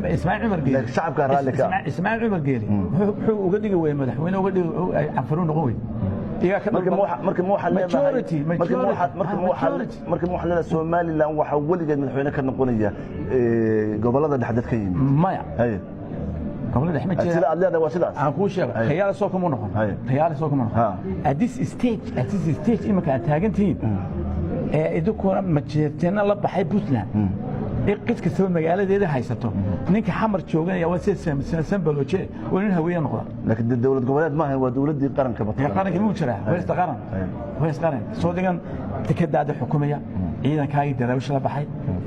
إسماعيل عمر قيلي الشعب كان رالك إسماعيل عمر قيلي هو قد يقوي مدحوين وقد يعفرون قوي marka muu xalada Soomaaliland waxa waligeed madaxweyne ka noqonaya gobolada dhexdeed ka yimid maya gobolada dhexdeed sida aad leedahay waa sidaas aan ku sheegay khiyaal soo kuma noqon at this stage imaka taagantiin idinku ma jeerteena la baxay Puntland qid ka soo magaaladeeda haysato ninka xamar jooganaya waa sida balooje oo nin haween noqda laakiin dawlad goboleed ma ahay waa dawladii qaranka batay qaranka muu jiraa wees qaran soo digan tikadaada xukuumaya ciidankaaga daraawish la baxay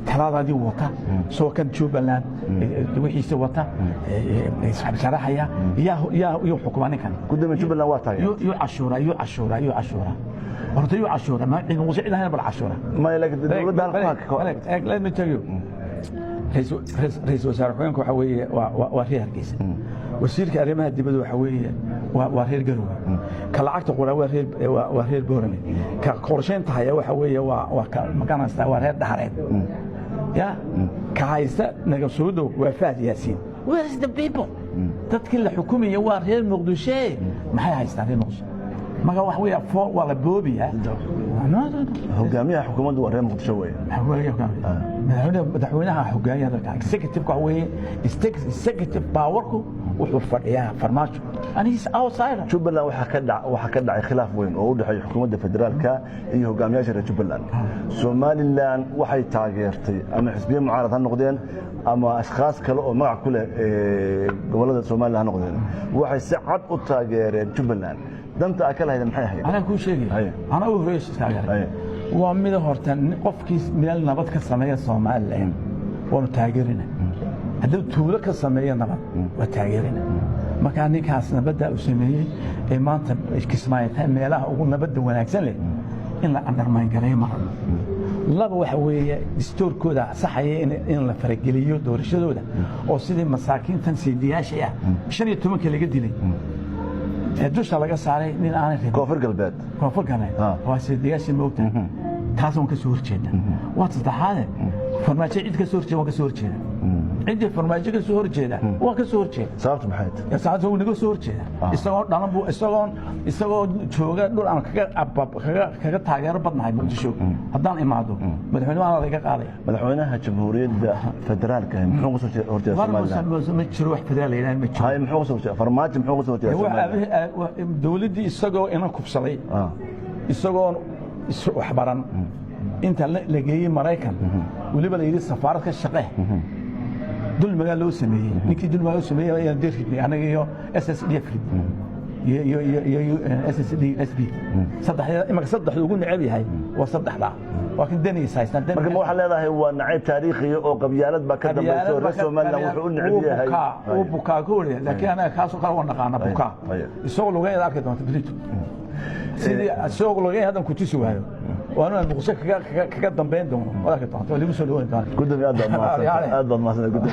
talaadaadii wata soo kan Jubaland wixiisa wata sharaxaya yaa xukuumaninkan gudoomiye Jubaland waa taagay cashuura horta cashuura ma in uu sicid ahaan bal cashuura ma ilaa dawladda halka let me tell you رئيس وزراء حكومة وحوي وهي هرجيس وسير كريمة الدبل وحوي وهي الجروة كالعقد قرا وهي البورمي كقرشين تحيا وحوي ومكان استوى دحرين يا كعيسى نجسودو وفات ياسين where is the people dadka la xukumayo waa reer Muqdisho maxay haystaan reer Muqdisho maga wax weey foo wala boobiya hogaamiyaha xukuumadda waa reer Muqdisho weey madaxweynaha xogaayada executive ka weey executive powerku wuxuu fadhiyaa farmaajo and he's outsider Jubaland waxa ka dhacay khilaaf weyn oo u dhaxay xukuumadda federaalka iyo hogaamiyaasha reer Jubaland Somaliland waxay taageertay ama xisbiye mucaarad ha noqdeen ama ashkhas kale oo magac ku leh gobolada Soomaaliland ha noqdeen waxay si cad u taageereen Jubaland danta akala hayda maxay ahayd ana ku sheegay ana u horeeyay taageeray waa mid horta qofkiis meel nabad ka sameeya Soomaaliland waa taageerina hadii tuulo ka sameeya nabad waa taageerina marka ninkaas nabadda uu sameeyay ee maanta kismaayay meelaha ugu nabadda wanaagsan leh in la undermine gareeyo mar laba waxa weeye distoorkooda saxaya in la farageliyo doorashadooda oo sidii masaakiintan sidiyaasha ah 15 laga dilay dusha laga saaray nin aan reebin koonfur galbeed waa sidiyaasha moogta taasoo ka soo horjeeda waa saddexaad farmaajo cid ka soo horjeeda waa ka soo horjeeda cid farmaajo ka soo horjeeda waa ka soo horjeeda sababtu maxay tahay sababtu uu naga soo horjeeda isagoo dhalan buu isagoo jooga dhul aan kaga taageero badnahay Muqdisho haddaan imaado madaxweynaha laga qaaday madaxweynaha jamhuuriyadda federaalka muxuu soo horjeeda Soomaaliland ma jiro wax federaal ilaa ma jiro hay muxuu soo horjeeda farmaajo muxuu soo horjeeda Soomaaliland dawladii isagoo inaan kubsaday isagoo wax baran inta la geeyay Mareykan waliba la yiri safaarad ka shaqee dul magaal loo sameeyay ninkii dul magaal loo sameeyay ayaa dirkii anaga iyo SSDF iyo SSDSB saddexda ugu necab yahay waa saddexda laakiin dani saystan marka waxa leedahay waa nacay taariikhi oo qabyaalad ba ka dambayso reer Soomaaliland wuxuu u necab yahay oo bukaa goole laakiin anaga kaas oo kala wadnaqaana bukaa isagoo lugeeyay arkay doonta bilito sidii isagoo lugeeyay hadan ku tisi waayo وانا المقصه كذا ضمبين دون ولا كنت اللي مسؤول وين كان قدام يا ادم ما قدام